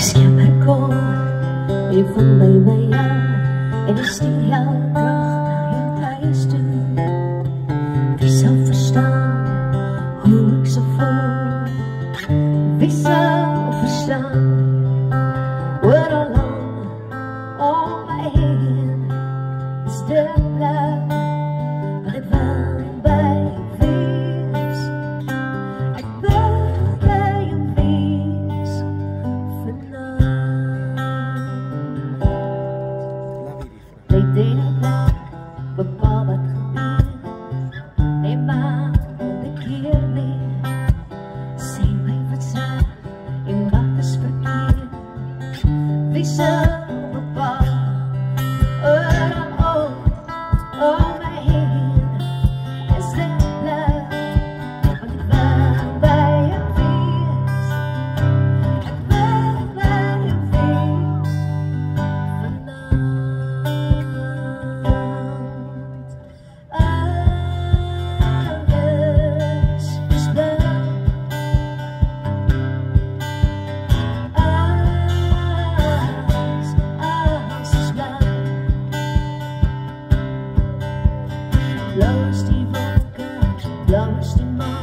skam er kom, je vond mij bij jou en ik stier jou terug naar je thuis toe. Wie zou verstaan hoe ik zo voel? Wie zou verstaan what alone om mij heen is de plek waar ik wel bij je wees. Ik ben bij je wees vanavond. Weet je dat bepaal wat gebeurt? Nee, maar de keer weer. Zeg mij wat zijn en wat is verkeerd. Wie zou bepalen om mij heen is de plek waar ik wel bij je wees. Ik ben bij je wees vanavond. Alles is blauw. Alles is blauw. Blauw is die wolken, blauw is die maan.